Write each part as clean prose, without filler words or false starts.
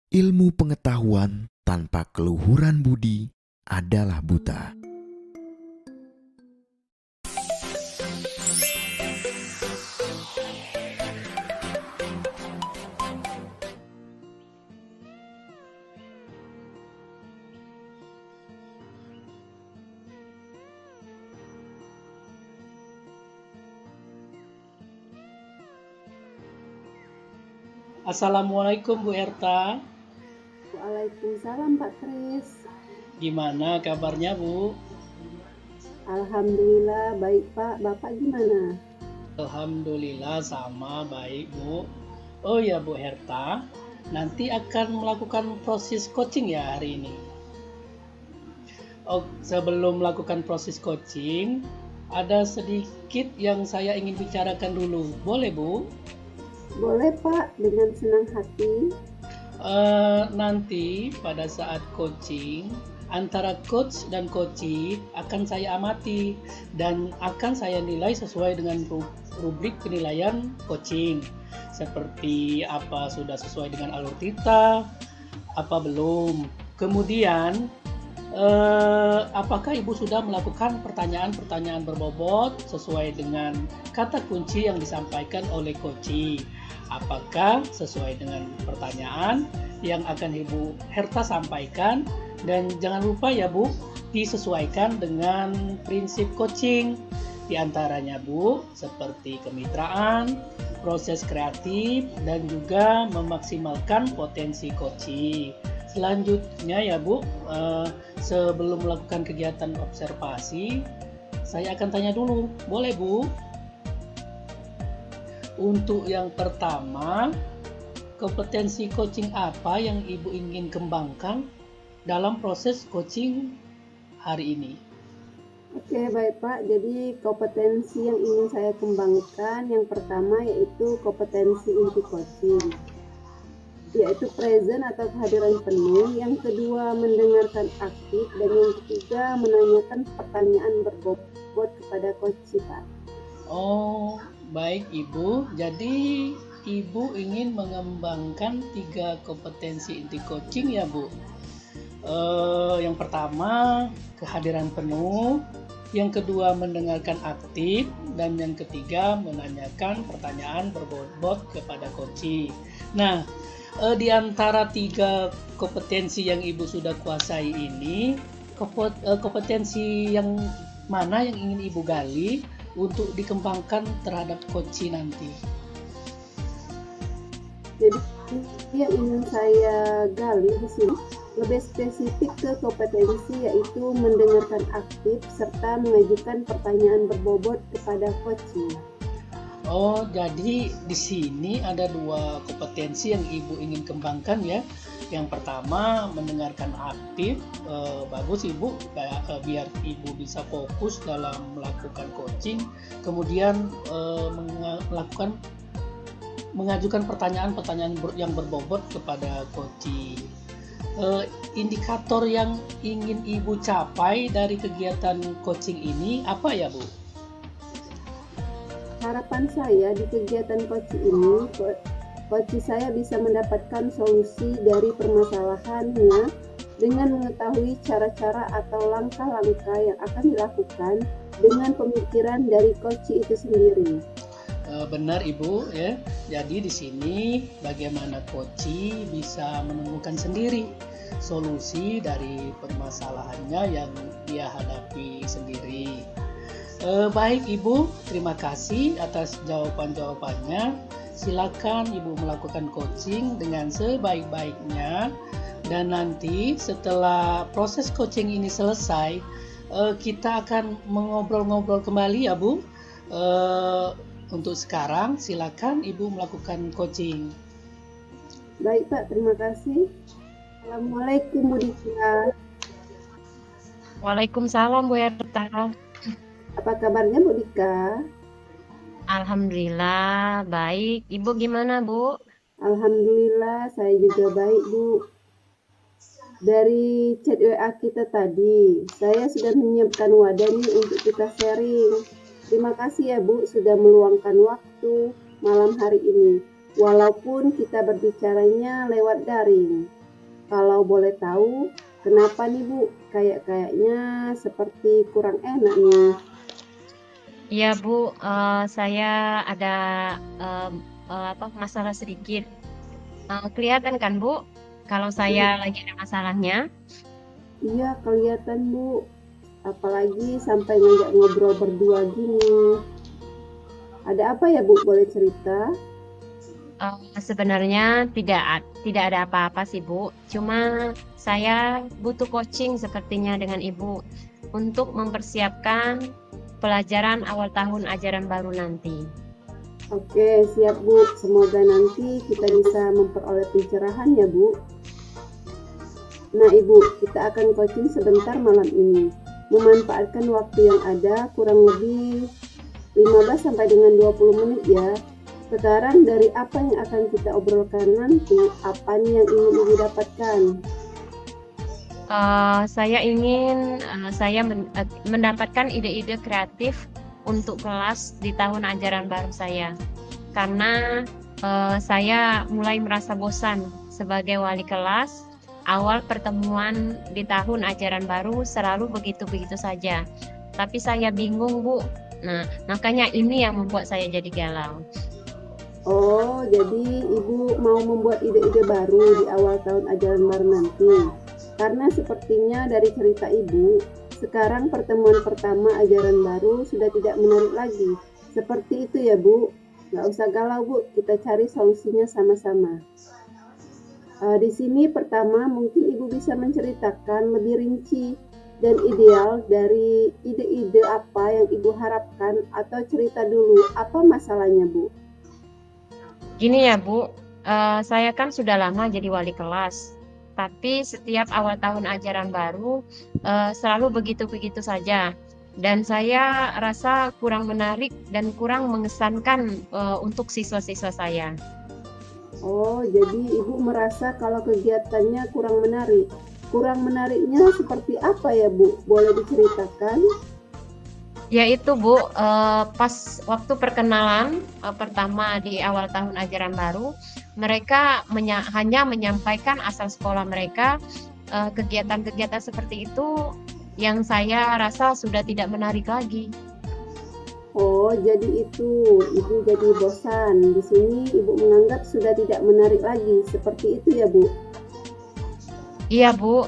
Ilmu pengetahuan tanpa keluhuran budi adalah buta. Assalamualaikum Bu Erta, Waalaikumsalam Pak Kris. gimana kabarnya Bu? Alhamdulillah baik Pak. Bapak gimana? Alhamdulillah sama baik Bu. Oh ya Bu Herta, nanti akan melakukan proses coaching ya hari ini. Oh, sebelum melakukan proses coaching, ada sedikit yang saya ingin bicarakan dulu. Boleh Bu? Boleh Pak, dengan senang hati. Nanti pada saat coaching antara coach dan coachee akan saya amati dan akan saya nilai sesuai dengan rubrik penilaian coaching seperti apa sudah sesuai dengan alur tita, apa belum. Kemudian apakah Ibu sudah melakukan pertanyaan-pertanyaan berbobot sesuai dengan kata kunci yang disampaikan oleh coachee? Apakah sesuai dengan pertanyaan yang akan Ibu Herta sampaikan? Dan jangan lupa ya Bu, disesuaikan dengan prinsip coaching. Di antaranya Bu, seperti kemitraan, proses kreatif, dan juga memaksimalkan potensi coaching. Selanjutnya ya Bu, sebelum melakukan kegiatan observasi, saya akan tanya dulu, boleh Bu? Untuk yang pertama, kompetensi coaching apa yang Ibu ingin kembangkan dalam proses coaching hari ini? Oke baik Pak, jadi kompetensi yang ingin saya kembangkan yang pertama yaitu kompetensi inti coaching, yaitu present atau kehadiran penuh. Yang kedua mendengarkan aktif, dan yang ketiga menanyakan pertanyaan berbobot kepada coach Pak. Oh, baik Ibu. Jadi Ibu ingin mengembangkan 3 kompetensi inti coaching ya Bu. Yang pertama kehadiran penuh, yang kedua mendengarkan aktif, dan yang ketiga menanyakan pertanyaan berbobot kepada coaching. Nah, di antara 3 kompetensi yang Ibu sudah kuasai ini, kompetensi yang mana yang ingin Ibu gali untuk dikembangkan terhadap coaching nanti? Jadi yang ingin saya gali di sini lebih spesifik ke kompetensi, yaitu mendengarkan aktif serta mengajukan pertanyaan berbobot kepada coaching. Oh, jadi di sini ada 2 kompetensi yang Ibu ingin kembangkan ya. Yang pertama mendengarkan aktif, bagus Ibu, biar Ibu bisa fokus dalam melakukan coaching. Kemudian mengajukan pertanyaan-pertanyaan yang berbobot kepada coaching. Indikator yang ingin Ibu capai dari kegiatan coaching ini apa ya Bu? Harapan saya di kegiatan coaching ini, coach saya bisa mendapatkan solusi dari permasalahannya dengan mengetahui cara-cara atau langkah-langkah yang akan dilakukan dengan pemikiran dari coach itu sendiri. Benar Ibu ya. Jadi di sini bagaimana coaching bisa menemukan sendiri solusi dari permasalahannya yang dia hadapi sendiri. Baik Ibu, terima kasih atas jawaban-jawabannya. Silakan Ibu melakukan coaching dengan sebaik-baiknya, dan nanti setelah proses coaching ini selesai, kita akan mengobrol-ngobrol kembali ya Bu. Untuk sekarang silakan Ibu melakukan coaching. Baik Pak, terima kasih. Assalamualaikum Bu Dika. Waalaikumsalam Bu Erta. Apa kabarnya Bu Dika? Alhamdulillah baik. Ibu gimana Bu? Alhamdulillah saya juga baik Bu. Dari chat WA kita tadi, saya sudah menyiapkan wadah nih untuk kita sharing. Terima kasih ya Bu sudah meluangkan waktu malam hari ini, walaupun kita berbicaranya lewat daring. Kalau boleh tahu, kenapa nih Bu? Kayaknya seperti kurang enak nih. Iya Bu, saya ada masalah sedikit. Kelihatan kan Bu, kalau Iya, saya lagi ada masalahnya. iya kelihatan Bu. Apalagi sampai ngajak ngobrol berdua gini. Ada apa ya Bu? Boleh cerita? Sebenarnya tidak ada apa-apa sih Bu. Cuma saya butuh coaching sepertinya dengan Ibu untuk mempersiapkan pelajaran awal tahun ajaran baru nanti. Oke, siap Bu. Semoga nanti kita bisa memperoleh pencerahan ya Bu. Nah Ibu, kita akan coaching sebentar malam ini. Memanfaatkan waktu yang ada kurang lebih 15 sampai dengan 20 menit ya. Sekarang dari apa yang akan kita obrolkan nanti, apa nih yang ingin Ibu dapatkan? Saya mendapatkan ide-ide kreatif untuk kelas di tahun ajaran baru saya. Karena saya mulai merasa bosan sebagai wali kelas. Awal pertemuan di tahun ajaran baru selalu begitu-begitu saja. Tapi saya bingung, Bu. Nah, makanya ini yang membuat saya jadi galau. Oh, jadi Ibu mau membuat ide-ide baru di awal tahun ajaran baru nanti. Karena sepertinya dari cerita Ibu, sekarang pertemuan pertama ajaran baru sudah tidak menarik lagi. Seperti itu ya Bu. Nggak usah galau Bu, kita cari solusinya sama-sama. Di sini pertama mungkin Ibu bisa menceritakan lebih rinci dan ideal dari ide-ide apa yang Ibu harapkan atau cerita dulu apa masalahnya Bu. Gini ya, Bu, saya kan sudah lama jadi wali kelas, tapi setiap awal tahun ajaran baru selalu begitu-begitu saja. Dan saya rasa kurang menarik dan kurang mengesankan untuk siswa-siswa saya. Oh, jadi Ibu merasa kalau kegiatannya kurang menarik. Kurang menariknya seperti apa ya Bu? Boleh diceritakan? Ya itu Bu, pas waktu perkenalan pertama di awal tahun ajaran baru, mereka hanya menyampaikan asal sekolah mereka, kegiatan-kegiatan seperti itu yang saya rasa sudah tidak menarik lagi. Oh, jadi itu Ibu jadi bosan. Di sini Ibu menganggap sudah tidak menarik lagi. Seperti itu ya Bu? Iya Bu,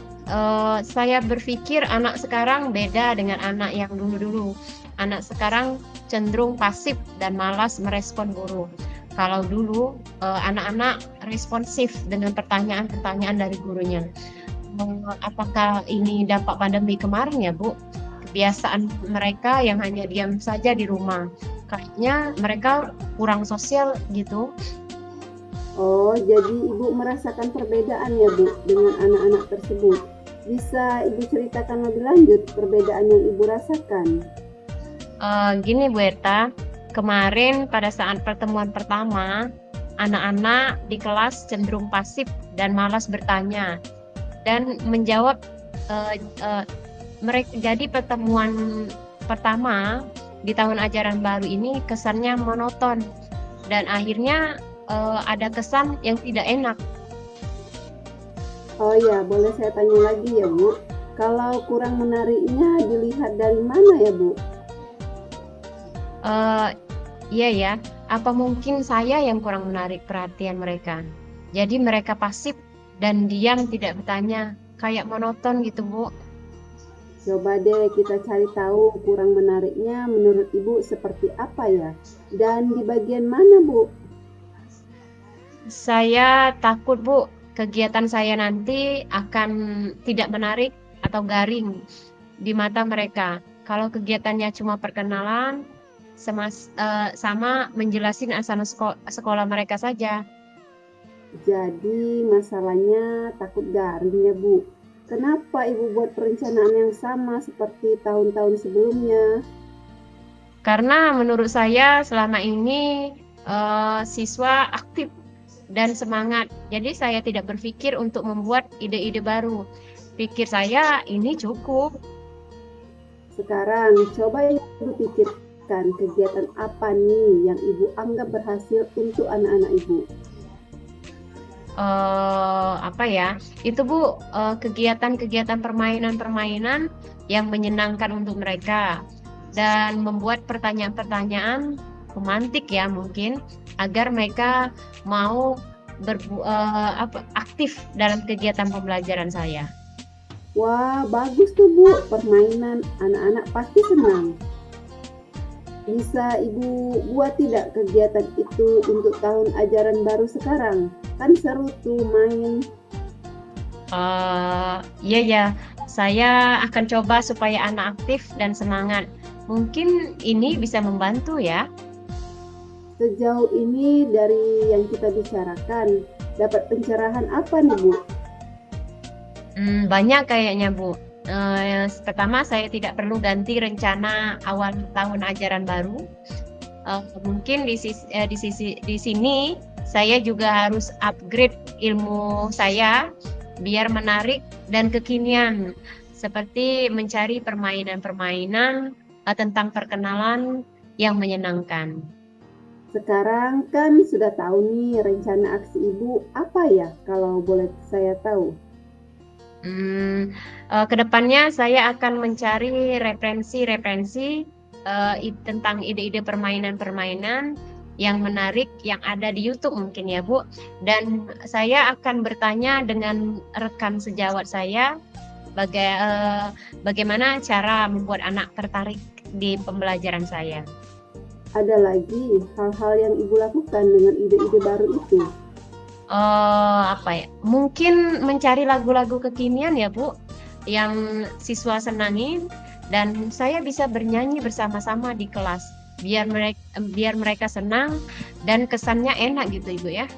saya berpikir anak sekarang beda dengan anak yang dulu-dulu. Anak sekarang cenderung pasif dan malas merespon guru. Kalau dulu anak-anak responsif dengan pertanyaan-pertanyaan dari gurunya. Apakah ini dampak pandemi kemarin ya Bu? Kebiasaan mereka yang hanya diam saja di rumah. Kayaknya mereka kurang sosial gitu. Oh, jadi Ibu merasakan perbedaan ya Bu dengan anak-anak tersebut. Bisa Ibu ceritakan lebih lanjut perbedaan yang Ibu rasakan? Gini Bu Erta, kemarin pada saat pertemuan pertama, anak-anak di kelas cenderung pasif dan malas bertanya dan menjawab. Jadi pertemuan pertama di tahun ajaran baru ini kesannya monoton dan akhirnya ada kesan yang tidak enak. Oh ya, boleh saya tanya lagi ya Bu? Kalau kurang menariknya dilihat dari mana ya Bu? Iya ya, apa mungkin saya yang kurang menarik perhatian mereka? Jadi mereka pasif dan diam tidak bertanya, kayak monoton gitu Bu. Coba deh kita cari tahu kurang menariknya menurut Ibu seperti apa ya? Dan di bagian mana Bu? Saya takut Bu, kegiatan saya nanti akan tidak menarik atau garing di mata mereka. Kalau kegiatannya cuma perkenalan, sama menjelasin asal sekolah mereka saja. Jadi masalahnya takut garing ya Bu. Kenapa Ibu buat perencanaan yang sama seperti tahun-tahun sebelumnya? Karena menurut saya selama ini siswa aktif dan semangat. Jadi saya tidak berpikir untuk membuat ide-ide baru. Pikir saya ini cukup. Sekarang coba Ibu pikirkan kegiatan apa nih yang Ibu anggap berhasil untuk anak-anak Ibu. apa ya, itu Bu, kegiatan-kegiatan permainan-permainan yang menyenangkan untuk mereka dan membuat pertanyaan-pertanyaan pemantik ya mungkin, agar mereka mau aktif dalam kegiatan pembelajaran saya. Wah, bagus tuh Bu, permainan anak-anak pasti senang. Bisa Ibu buat tidak kegiatan itu untuk tahun ajaran baru sekarang? Kan seru tuh main. Iya ya, saya akan coba supaya anak aktif dan semangat. Mungkin ini bisa membantu ya. Sejauh ini dari yang kita bicarakan, dapat pencerahan apa nih Bu? Banyak kayaknya Bu. Pertama saya tidak perlu ganti rencana awal tahun ajaran baru. Mungkin di sini saya juga harus upgrade ilmu saya biar menarik dan kekinian, seperti mencari permainan-permainan tentang perkenalan yang menyenangkan. Sekarang kan sudah tahu nih rencana aksi Ibu apa ya kalau boleh saya tahu? Kedepannya saya akan mencari referensi-referensi tentang ide-ide permainan-permainan yang menarik yang ada di YouTube mungkin ya Bu, dan saya akan bertanya dengan rekan sejawat saya bagaimana cara membuat anak tertarik di pembelajaran saya. Ada lagi hal-hal yang Ibu lakukan dengan ide-ide baru itu? Apa ya, mungkin mencari lagu-lagu kekinian ya Bu, yang siswa senangi dan saya bisa bernyanyi bersama-sama di kelas, biar mereka senang dan kesannya enak gitu Ibu ya.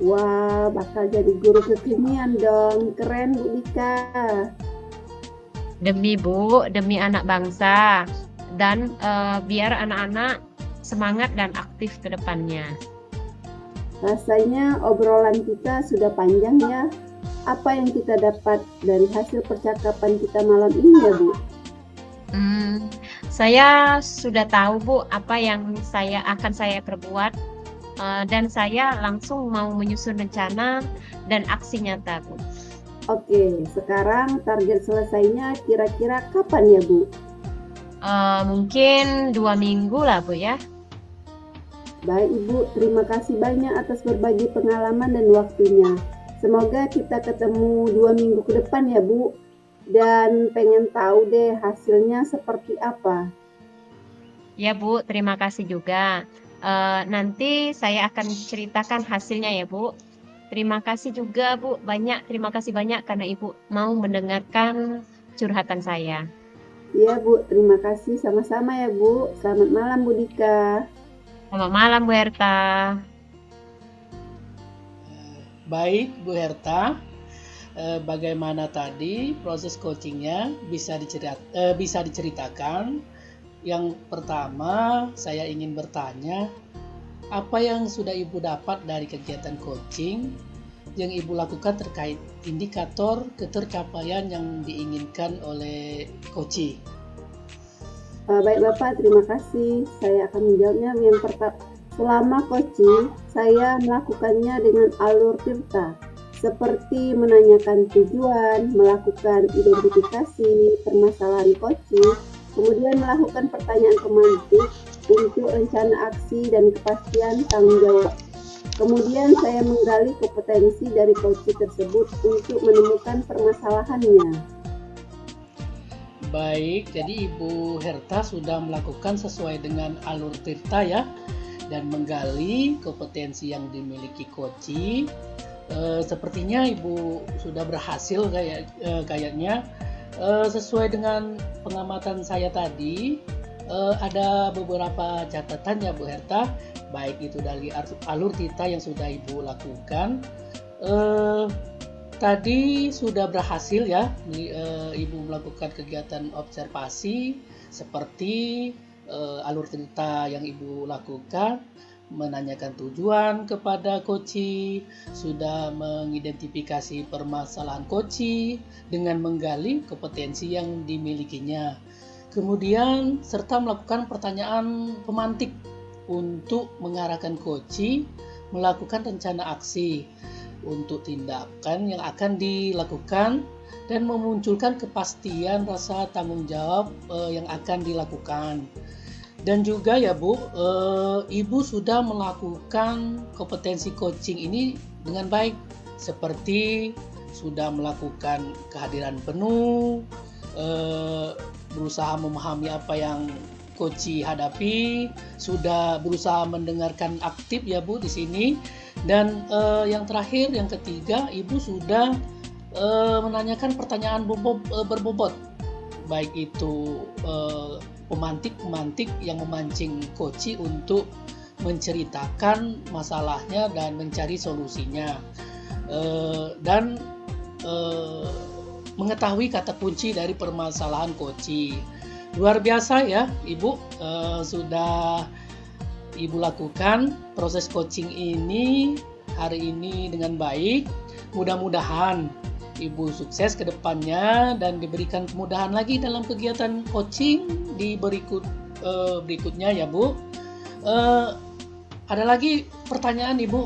Wah, bakal jadi guru kekinian dong. Keren Bu Dika. Demi Bu, demi anak bangsa dan biar anak-anak semangat dan aktif ke depannya. Rasanya obrolan kita sudah panjang ya. Apa yang kita dapat dari hasil percakapan kita malam ini ya Bu? Saya sudah tahu Bu apa yang akan saya perbuat, dan saya langsung mau menyusun rencana dan aksi nyata Bu. Oke, sekarang target selesainya kira-kira kapan ya Bu? Mungkin 2 minggu lah Bu ya. Baik Ibu, terima kasih banyak atas berbagi pengalaman dan waktunya. Semoga kita ketemu 2 minggu ke depan ya Bu. Dan pengen tahu deh hasilnya seperti apa. Ya Bu, terima kasih juga. Nanti saya akan ceritakan hasilnya ya Bu. Terima kasih juga Bu, terima kasih banyak karena Ibu mau mendengarkan curhatan saya. Iya Bu, terima kasih sama-sama ya Bu. Selamat malam Bu Dika. Selamat malam Bu Herta. Baik Bu Herta, bagaimana tadi proses coachingnya bisa diceritakan. Yang pertama saya ingin bertanya, apa yang sudah Ibu dapat dari kegiatan coaching yang Ibu lakukan terkait indikator ketercapaian yang diinginkan oleh coaching? Baik Bapak, terima kasih. Saya akan menjawabnya. Yang pertama, selama coaching, saya melakukannya dengan alur tirta, seperti menanyakan tujuan, melakukan identifikasi permasalahan coaching, kemudian melakukan pertanyaan pemantik untuk rencana aksi dan kepastian tanggung jawab. Kemudian saya menggali kompetensi dari coaching tersebut untuk menemukan permasalahannya. Baik, jadi Ibu Herta sudah melakukan sesuai dengan alur tirta ya, dan menggali kompetensi yang dimiliki coaching. Sepertinya Ibu sudah berhasil kayaknya. Sesuai dengan pengamatan saya tadi, ada beberapa catatan ya Bu Herta, baik itu dari alur tirta yang sudah Ibu lakukan. Tadi sudah berhasil ya Ibu melakukan kegiatan observasi seperti alur tirta yang Ibu lakukan, menanyakan tujuan kepada coaching, sudah mengidentifikasi permasalahan coaching dengan menggali kompetensi yang dimilikinya. Kemudian serta melakukan pertanyaan pemantik untuk mengarahkan coaching melakukan rencana aksi. untuk tindakan yang akan dilakukan dan memunculkan kepastian rasa tanggung jawab yang akan dilakukan. Dan juga ya Bu, Ibu sudah melakukan kompetensi coaching ini dengan baik, seperti sudah melakukan kehadiran penuh, berusaha memahami apa yang coach hadapi, sudah berusaha mendengarkan aktif ya Bu di sini. Dan yang terakhir, yang ketiga, Ibu sudah menanyakan pertanyaan berbobot, baik itu pemantik-pemantik yang memancing coach untuk menceritakan masalahnya dan mencari solusinya, dan mengetahui kata kunci dari permasalahan coach. Luar biasa ya Ibu, sudah Ibu lakukan proses coaching ini hari ini dengan baik. Mudah-mudahan Ibu sukses ke depannya dan diberikan kemudahan lagi dalam kegiatan coaching di berikutnya ya Bu. Ada lagi pertanyaan Ibu,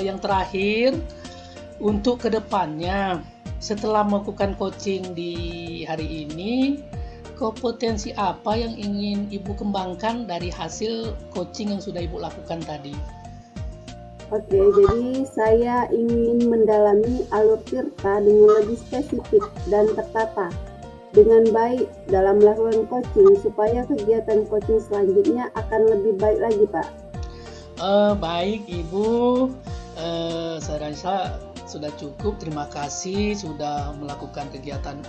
yang terakhir untuk ke depannya setelah melakukan coaching di hari ini, kompetensi apa yang ingin Ibu kembangkan dari hasil coaching yang sudah Ibu lakukan tadi? Oke, jadi saya ingin mendalami alur tirta dengan lebih spesifik dan tertata dengan baik dalam melakukan coaching supaya kegiatan coaching selanjutnya akan lebih baik lagi, Pak. Baik Ibu, saya rasa sudah cukup. Terima kasih sudah melakukan kegiatan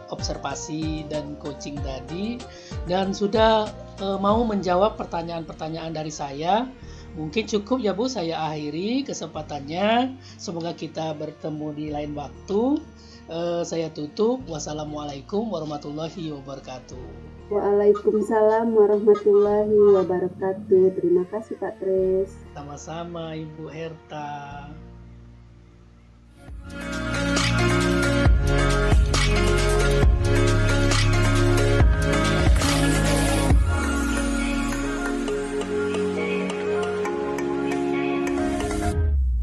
observasi dan coaching tadi, dan sudah mau menjawab pertanyaan-pertanyaan dari saya. Mungkin cukup ya Bu, saya akhiri kesempatannya. Semoga kita bertemu di lain waktu. Saya tutup. Wassalamualaikum warahmatullahi wabarakatuh. Waalaikumsalam warahmatullahi wabarakatuh. Terima kasih Pak Tres. Sama-sama Ibu Herta.